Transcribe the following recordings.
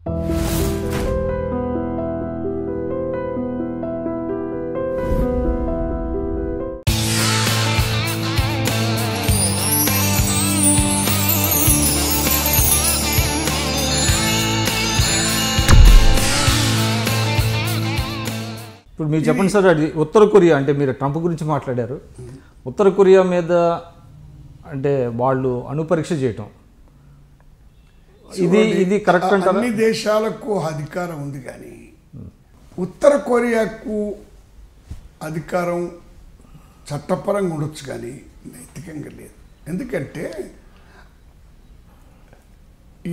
ఇప్పుడు మీరు చెప్పండి సార్, అది ఉత్తర కొరియా అంటే మీరు ట్రంప్ గురించి మాట్లాడారు. ఉత్తర కొరియా మీద అంటే వాళ్ళు అణుపరీక్ష చేయటం ఇది కరెక్ట్ అంటారా? అన్ని దేశాలకు అధికారం ఉంది, కానీ ఉత్తర కొరియాకు అధికారం చట్టపరంగా ఉండొచ్చు కానీ నైతికంగా లేదు. ఎందుకంటే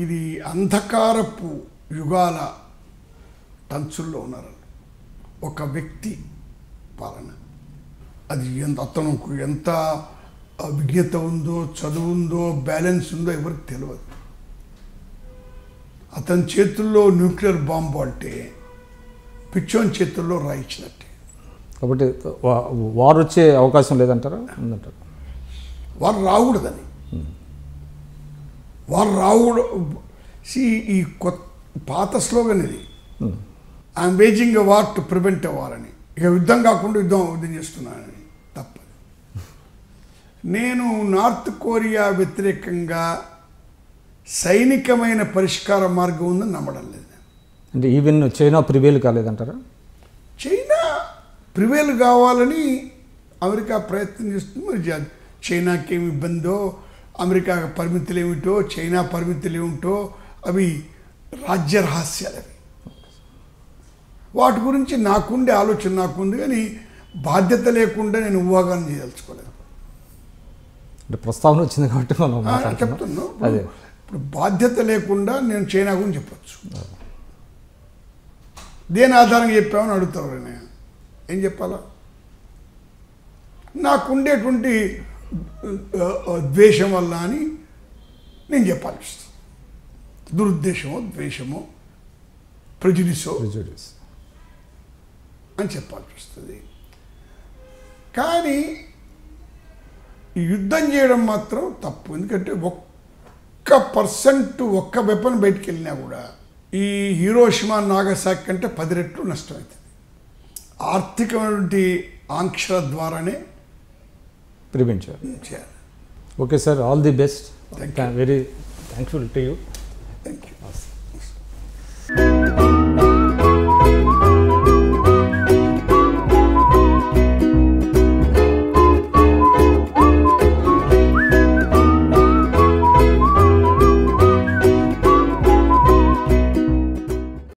ఇది అంధకారపు యుగాల టంచుల్లో ఉన్నారు. ఒక వ్యక్తి పాలన, అది అతనుకు ఎంత విజ్ఞత ఉందో, చదువు ఉందో, బ్యాలెన్స్ ఉందో ఎవరికి తెలియదు. అతని చేతుల్లో న్యూక్లియర్ బాంబు అంటే పిచ్చోని చేతుల్లో రాయించినట్టే. కాబట్టి వారు వచ్చే అవకాశం లేదంటారా? ఉందంటారు. వారు రాకూడదని, వారు రాకూడదు. ఈ పాత స్లోగన్ ఇది, I'm waging a war to prevent a war అని. ఇక యుద్ధం కాకుండా యుద్ధం చేస్తున్నానని తప్పదు. నేను నార్త్ కొరియా వ్యతిరేకంగా సైనికమైన పరిష్కార మార్గం ఉందని నమ్మడం లేదు. అంటే ఈవెన్ చైనా ప్రివేల్ కాలేదంటారా? చైనా ప్రివేల్ కావాలని అమెరికా ప్రయత్నం చేస్తుంది. మరి చైనాకి ఏమి ఇబ్బందో, అమెరికా పరిమితులు ఏమిటో, చైనా పరిమితులు ఏమిటో అవి రాజ్య రహస్యాలు. అవి వాటి గురించి నాకుండే ఆలోచన నాకుంది, కానీ బాధ్యత లేకుండా నేను ఊహాగానం చేయదలుచుకోలేదు. అంటే ప్రస్తావన వచ్చింది కాబట్టి మనం చెప్తున్నాను. ఇప్పుడు బాధ్యత లేకుండా నేను చైనా గురించి చెప్పచ్చు. దేని ఆధారంగా చెప్పామని అడుగుతారు. నేను ఏం చెప్పాలా? నాకుండేటువంటి ద్వేషం వల్ల అని నేను చెప్పాల్సి వస్తుంది. దురుద్దేశమో, ద్వేషమో, ప్రెజుడిసో అని చెప్పాల్సి వస్తుంది. కానీ యుద్ధం చేయడం మాత్రం తప్పు. ఎందుకంటే 1% ఒక్క వెపన్ బయటికి వెళ్ళినా కూడా ఈ హీరోషిమా నాగసాకి కంటే 10 రెట్లు నష్టం అవుతుంది. ఆర్థికమైనటువంటి ఆంక్షల ద్వారానే ప్రివెంట్ చేయాలి. Okay sir, all the best. Very thankful to you. Thank you.